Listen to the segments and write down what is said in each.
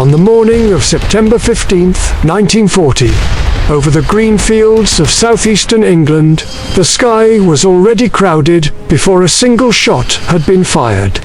On the morning of September 15th, 1940, over the green fields of southeastern England, the sky was already crowded before a single shot had been fired.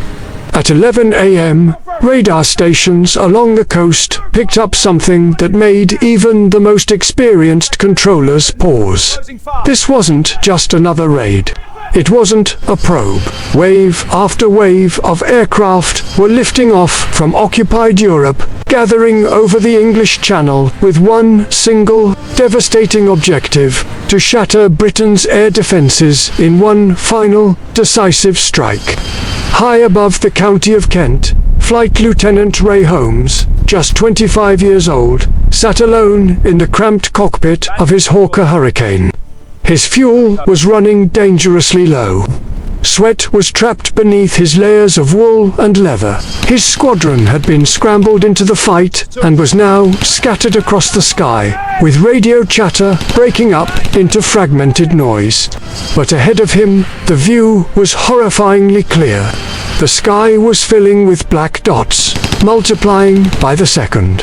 At 11 a.m., radar stations along the coast picked up something that made even the most experienced controllers pause. This wasn't just another raid. It wasn't a probe. Wave after wave of aircraft were lifting off from occupied Europe, gathering over the English Channel with one single, devastating objective: to shatter Britain's air defences in one final, decisive strike. High above the county of Kent, Flight Lieutenant Ray Holmes, just 25 years old, sat alone in the cramped cockpit of his Hawker Hurricane. His fuel was running dangerously low. Sweat was trapped beneath his layers of wool and leather. His squadron had been scrambled into the fight and was now scattered across the sky, with radio chatter breaking up into fragmented noise. But ahead of him, the view was horrifyingly clear. The sky was filling with black dots, multiplying by the second.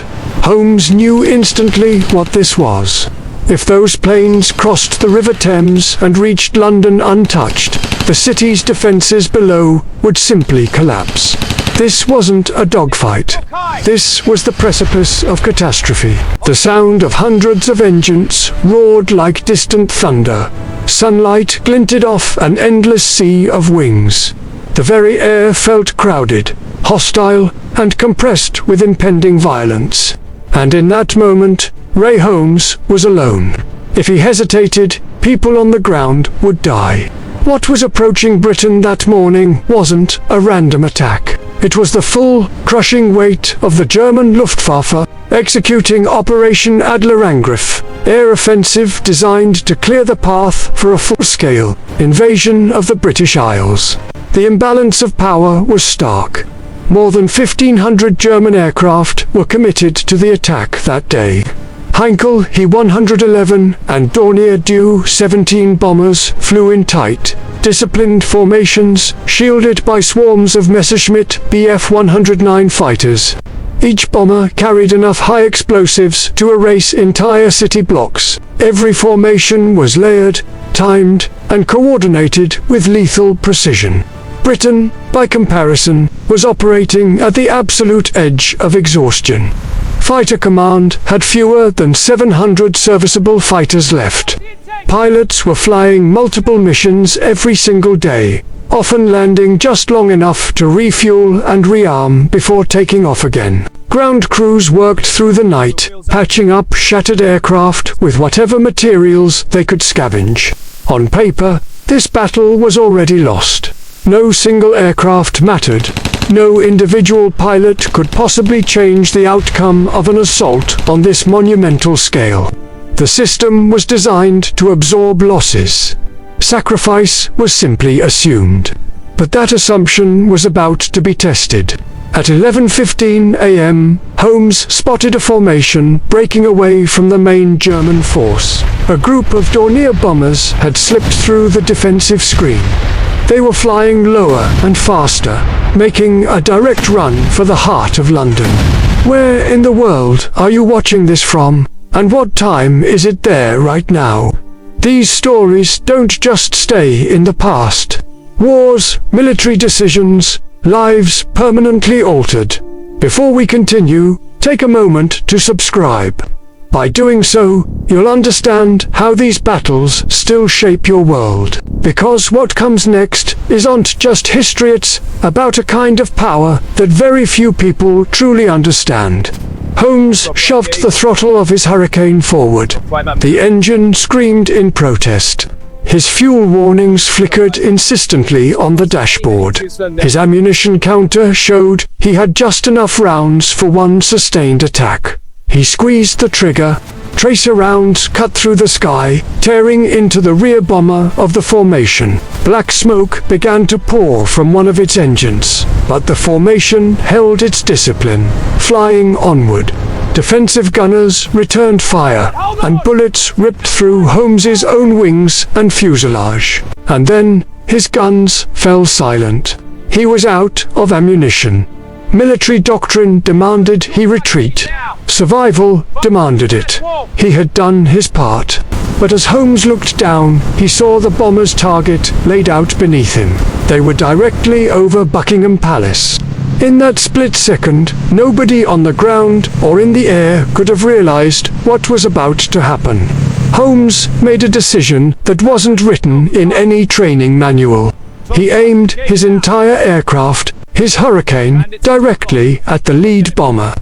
Holmes knew instantly what this was. If those planes crossed the River Thames and reached London untouched, the city's defences below would simply collapse. This wasn't a dogfight. This was the precipice of catastrophe. The sound of hundreds of engines roared like distant thunder. Sunlight glinted off an endless sea of wings. The very air felt crowded, hostile, and compressed with impending violence. And in that moment, Ray Holmes was alone. If he hesitated, people on the ground would die. What was approaching Britain that morning wasn't a random attack. It was the full, crushing weight of the German Luftwaffe executing Operation Adlerangriff, air offensive designed to clear the path for a full-scale invasion of the British Isles. The imbalance of power was stark. More than 1,500 German aircraft were committed to the attack that day. Heinkel He-111 and Dornier Du-17 bombers flew in tight, disciplined formations, shielded by swarms of Messerschmitt Bf-109 fighters. Each bomber carried enough high explosives to erase entire city blocks. Every formation was layered, timed, and coordinated with lethal precision. Britain, by comparison, was operating at the absolute edge of exhaustion. Fighter Command had fewer than 700 serviceable fighters left. Pilots were flying multiple missions every single day, often landing just long enough to refuel and rearm before taking off again. Ground crews worked through the night, patching up shattered aircraft with whatever materials they could scavenge. On paper, this battle was already lost. No single aircraft mattered. No individual pilot could possibly change the outcome of an assault on this monumental scale. The system was designed to absorb losses. Sacrifice was simply assumed. But that assumption was about to be tested. At 11:15 a.m., Holmes spotted a formation breaking away from the main German force. A group of Dornier bombers had slipped through the defensive screen. They were flying lower and faster, making a direct run for the heart of London. Where in the world are you watching this from? And what time is it there right now? These stories don't just stay in the past. Wars, military decisions, lives permanently altered. Before we continue, take a moment to subscribe. By doing so, you'll understand how these battles still shape your world. Because what comes next isn't just history, it's about a kind of power that very few people truly understand. Holmes shoved the throttle of his Hurricane forward. The engine screamed in protest. His fuel warnings flickered insistently on the dashboard. His ammunition counter showed he had just enough rounds for one sustained attack. He squeezed the trigger. Tracer rounds cut through the sky, tearing into the rear bomber of the formation. Black smoke began to pour from one of its engines, but the formation held its discipline, flying onward. Defensive gunners returned fire, and bullets ripped through Holmes's own wings and fuselage. And then, his guns fell silent. He was out of ammunition. Military doctrine demanded he retreat. Survival demanded it. He had done his part. But as Holmes looked down, he saw the bomber's target laid out beneath him. They were directly over Buckingham Palace. In that split second, nobody on the ground or in the air could have realized what was about to happen. Holmes made a decision that wasn't written in any training manual. He aimed his entire aircraft, his Hurricane, directly at the lead bomber.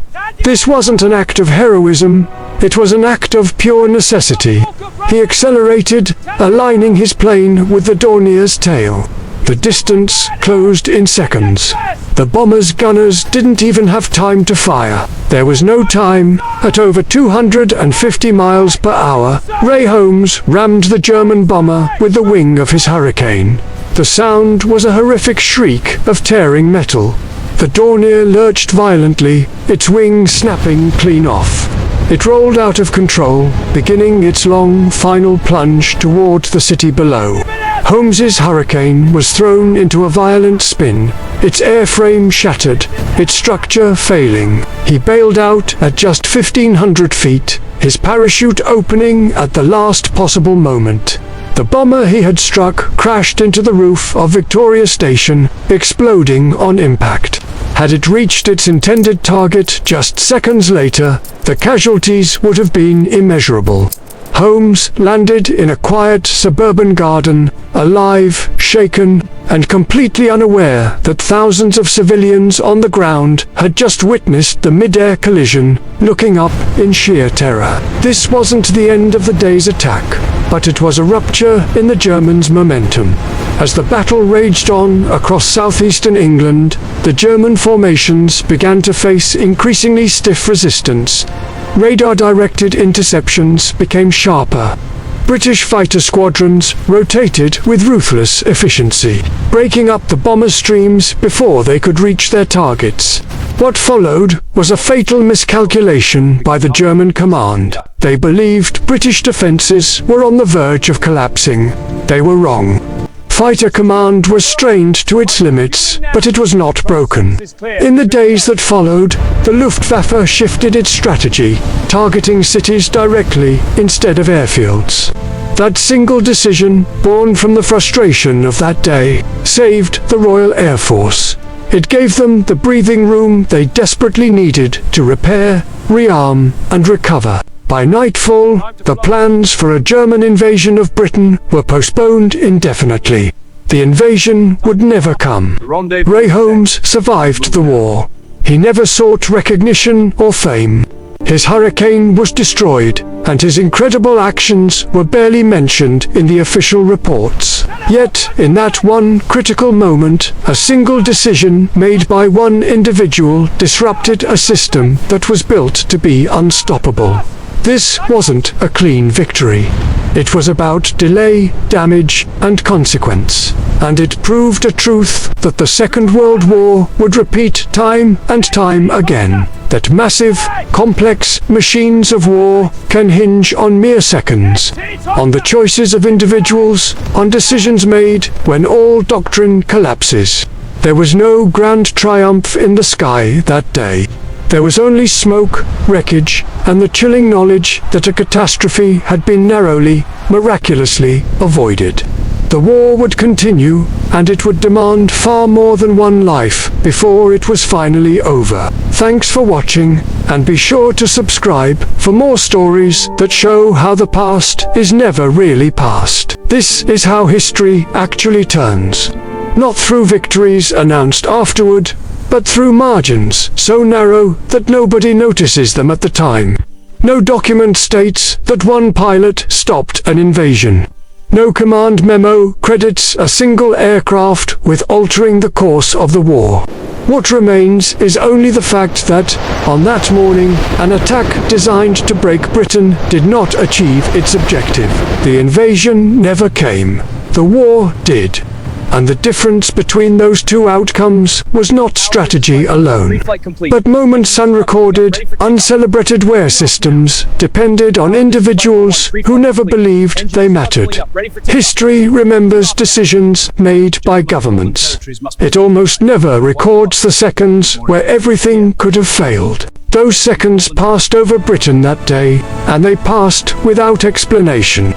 This wasn't an act of heroism, it was an act of pure necessity. He accelerated, aligning his plane with the Dornier's tail. The distance closed in seconds. The bomber's gunners didn't even have time to fire. There was no time. At over 250 miles per hour, Ray Holmes rammed the German bomber with the wing of his Hurricane. The sound was a horrific shriek of tearing metal. The Dornier lurched violently, its wing snapping clean off. It rolled out of control, beginning its long, final plunge toward the city below. Holmes's Hurricane was thrown into a violent spin, its airframe shattered, its structure failing. He bailed out at just 1,500 feet, his parachute opening at the last possible moment. The bomber he had struck crashed into the roof of Victoria Station, exploding on impact. Had it reached its intended target just seconds later, the casualties would have been immeasurable. Holmes landed in a quiet suburban garden, alive, shaken, and completely unaware that thousands of civilians on the ground had just witnessed the mid-air collision, looking up in sheer terror. This wasn't the end of the day's attack, but it was a rupture in the Germans' momentum. As the battle raged on across southeastern England, the German formations began to face increasingly stiff resistance. Radar-directed interceptions became sharper. British fighter squadrons rotated with ruthless efficiency, breaking up the bomber streams before they could reach their targets. What followed was a fatal miscalculation by the German command. They believed British defenses were on the verge of collapsing. They were wrong. Fighter command was strained to its limits, but it was not broken. In the days that followed, the Luftwaffe shifted its strategy, targeting cities directly instead of airfields. That single decision, born from the frustration of that day, saved the Royal Air Force. It gave them the breathing room they desperately needed to repair, rearm, and recover. By nightfall, the plans for a German invasion of Britain were postponed indefinitely. The invasion would never come. Ray Holmes survived the war. He never sought recognition or fame. His Hurricane was destroyed, and his incredible actions were barely mentioned in the official reports. Yet, in that one critical moment, a single decision made by one individual disrupted a system that was built to be unstoppable. This wasn't a clean victory. It was about delay, damage, and consequence. And it proved a truth that the Second World War would repeat time and time again. That massive, complex machines of war can hinge on mere seconds, on the choices of individuals, on decisions made when all doctrine collapses. There was no grand triumph in the sky that day. There was only smoke, wreckage, and the chilling knowledge that a catastrophe had been narrowly, miraculously avoided. The war would continue, and it would demand far more than one life before it was finally over. Thanks for watching, and be sure to subscribe for more stories that show how the past is never really past. This is how history actually turns. Not through victories announced afterward, but through margins so narrow that nobody notices them at the time. No document states that one pilot stopped an invasion. No command memo credits a single aircraft with altering the course of the war. What remains is only the fact that, on that morning, an attack designed to break Britain did not achieve its objective. The invasion never came. The war did. And the difference between those two outcomes was not strategy alone, but moments unrecorded, uncelebrated where systems depended on individuals who never believed they mattered. History remembers decisions made by governments. It almost never records the seconds where everything could have failed. Those seconds passed over Britain that day, and they passed without explanation.